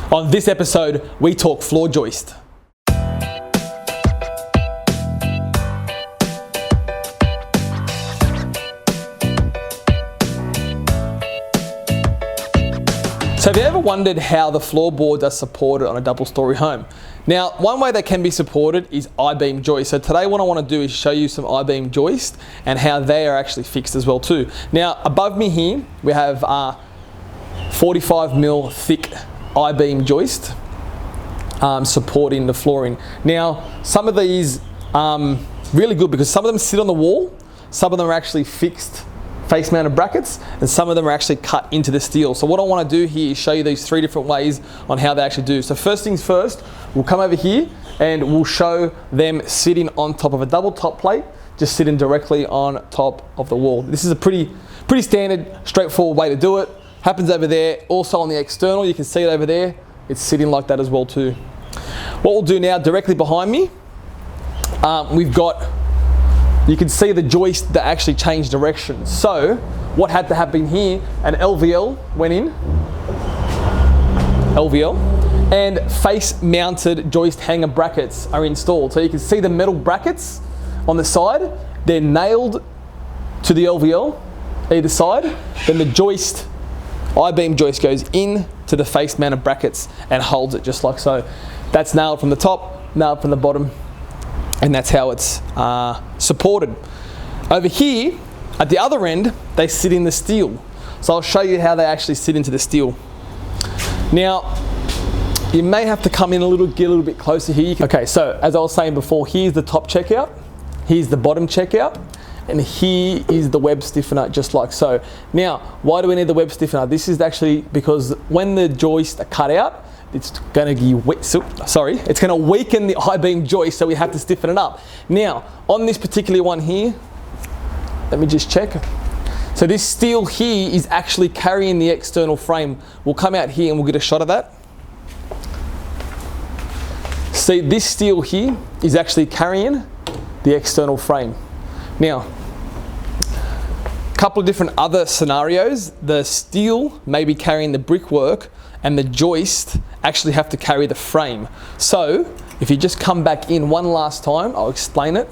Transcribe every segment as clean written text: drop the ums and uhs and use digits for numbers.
On this episode, we talk floor joist. So have you ever wondered how the floorboards are supported on a double-story home? Now, one way they can be supported is I-beam joist. So today what I want to do is show you some I-beam joist and how they are actually fixed as well too. Now, above me here, we have 45mm thick I-beam joist supporting the flooring. Now, some of these really good because some of them sit on the wall, some of them are actually fixed face mounted brackets, and some of them are actually cut into the steel. So what I want to do here is show you these three different ways on how they actually do. So first things first, we'll come over here and we'll show them sitting on top of a double top plate, just sitting directly on top of the wall. This is a pretty standard, straightforward way to do it. Happens over there. Also on the external, you can see it over there. It's sitting like that as well too. What we'll do now, directly behind me, we've got, you can see the joist that actually changed direction. So what had to happen here, an LVL went in, and face mounted joist hanger brackets are installed. So you can see the metal brackets on the side, they're nailed to the LVL either side. Then the joist, I-beam joist goes in to the face mounted brackets and holds it just like so. That's nailed from the top, nailed from the bottom, and that's how it's supported. Over here, at the other end, they sit in the steel. So I'll show you how they actually sit into the steel. Now, you may have to come in get a little bit closer here. Okay, so as I was saying before, here's the top checkout, here's the bottom checkout, and here is the web stiffener, just like so. Now, why do we need the web stiffener? This is actually because when the joists are cut out, it's going to weaken the I-beam joist, so we have to stiffen it up. Now, on this particular one here, let me just check. So this steel here is actually carrying the external frame. We'll come out here and we'll get a shot of that. See, this steel here is actually carrying the external frame. Now, a couple of different other scenarios. The steel may be carrying the brickwork and the joist actually have to carry the frame. So if you just come back in one last time, I'll explain it.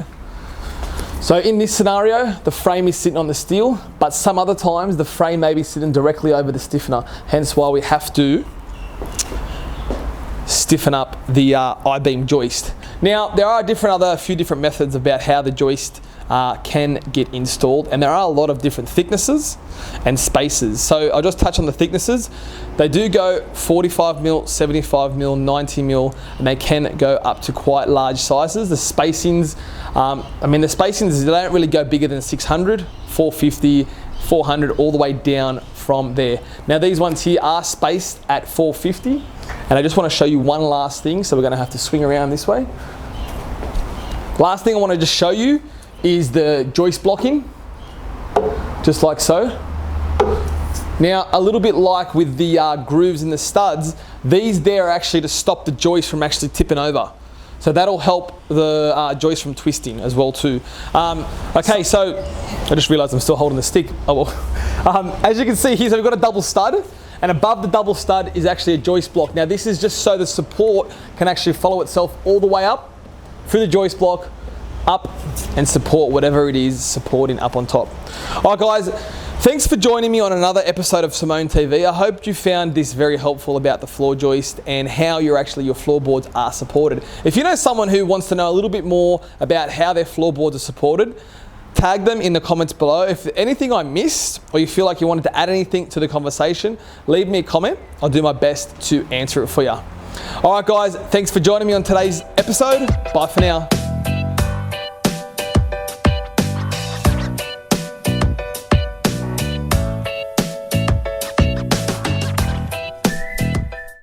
So in this scenario, the frame is sitting on the steel, but some other times the frame may be sitting directly over the stiffener, hence why we have to stiffen up the I-beam joist. Now, there are a few different methods about how the joist can get installed, and there are a lot of different thicknesses and spaces. So I'll just touch on the thicknesses. They do go 45mm, 75mm, 90mm, and they can go up to quite large sizes. The spacings, they don't really go bigger than 600, 450, 400, all the way down from there. Now these ones here are spaced at 450, and I just want to show you one last thing, so we're going to have to swing around this way. Last thing I want to just show you is the joist blocking, just like so. Now, a little bit like with the grooves in the studs, these there are actually to stop the joist from actually tipping over. So that'll help the joist from twisting as well too. Okay, so I just realized I'm still holding the stick. Oh well. As you can see here, so we've got a double stud, and above the double stud is actually a joist block. Now this is just so the support can actually follow itself all the way up through the joist block, up, and support whatever it is supporting up on top. All right guys, thanks for joining me on another episode of Simone TV. I hope you found this very helpful about the floor joist and how your floorboards are supported. If you know someone who wants to know a little bit more about how their floorboards are supported, tag them in the comments below. If anything I missed, or you feel like you wanted to add anything to the conversation, leave me a comment. I'll do my best to answer it for you. All right guys, thanks for joining me on today's episode. Bye for now.